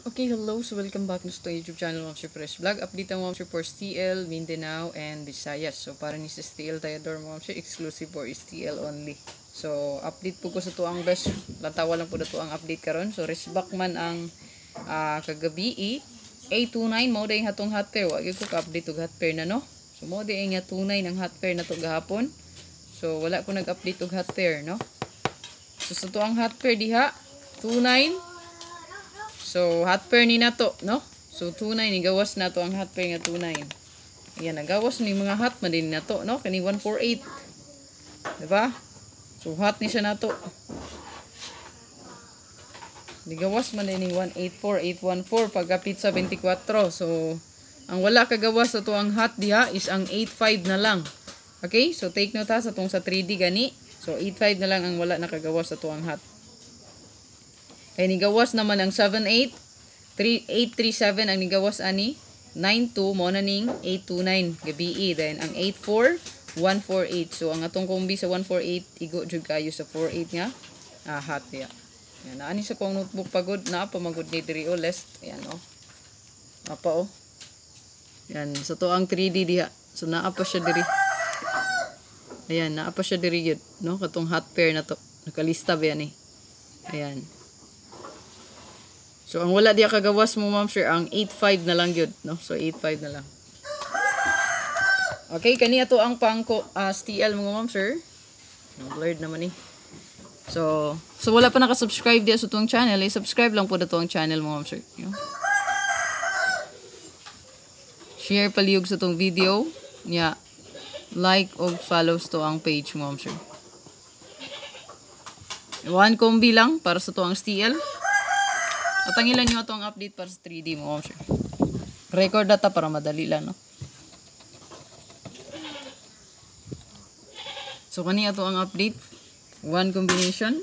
Okay, hello. So, welcome back na sa YouTube channel Ma'am Sir Fresh Vlog. Update ang Ma'am Sir for STL, Mindanao, and Visayas. So, para ni sa STL Tayador Ma'am Sir, exclusive for STL only. So, update po ko sa tuang best. Lantawa lang po na tuang update karon. So, resback man ang kagabi. A29 mo dahil hatong hot pair. Wag ko ka-update og hot pair na no. So, mo dahil nga tunay ng hot pair na to gahapon. So, wala ko nag-update og hot pair no. So, sa tuang hot pair diha, 29. So, hot pair ni na to, no? So, 2.9, gawas na to ang hot pair nga 2.9. Ayan, nagawas ni mga hot man din na to, no? Kani 148. Diba? So, hot ni siya na to. Nigawas man din ni 184, 814, pagkapit sa 24. So, ang wala kagawas sa to ang hot diha is ang 85 na lang. Okay? So, take note ha sa tong sa 3D gani. So, 85 na lang ang wala nakagawas sa to ang hot. Kaya nigawas naman ang 78, 837 ang nigawas ani, 92 mo na ning 829 gabi then ang 84 148. So ang atong kombi sa 148 igo jud kayo sa 48 nga hot ya. Yan ani sa kong notebook pagod na pa magud ni diri o list. Ayan oh. Apa oh. Yan sa to ang 3D diha. So naa pa siya diri. Ayan naa pa siya diri gyud no katong hot pair na to. Nakalista ba yan eh. Ayan. So, ang wala diya kagawas mo, ma'am sir, ang 8.5 na lang yun, no? So, 8.5 na lang. Okay, kaniya to ang pangko STL mo, ma'am sir. Blurred naman eh. So wala pa nakasubscribe diya sa tuwang channel, eh, subscribe lang po na tuwang channel mo, ma'am sir. You know? Share palihog sa tuwang video. Yeah. Like o follows to ang page mo, ma'am sir. One combi lang para sa tuwang STL. At ang ilan nyo itong update para sa 3D mo, sir. Record data para madali lang, no? So, kaniya ito ang update. One combination.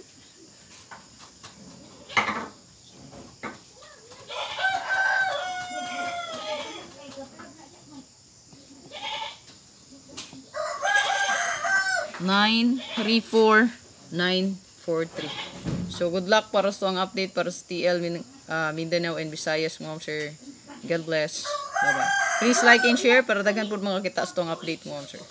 Nine, 3, 4, 9, 4, 3. So, good luck para sa ang update para sa TL Mindanao and Visayas, ma'am sir. God bless. Bye-bye. Please like and share para daghan po mga kita sa itong update, ma'am sir.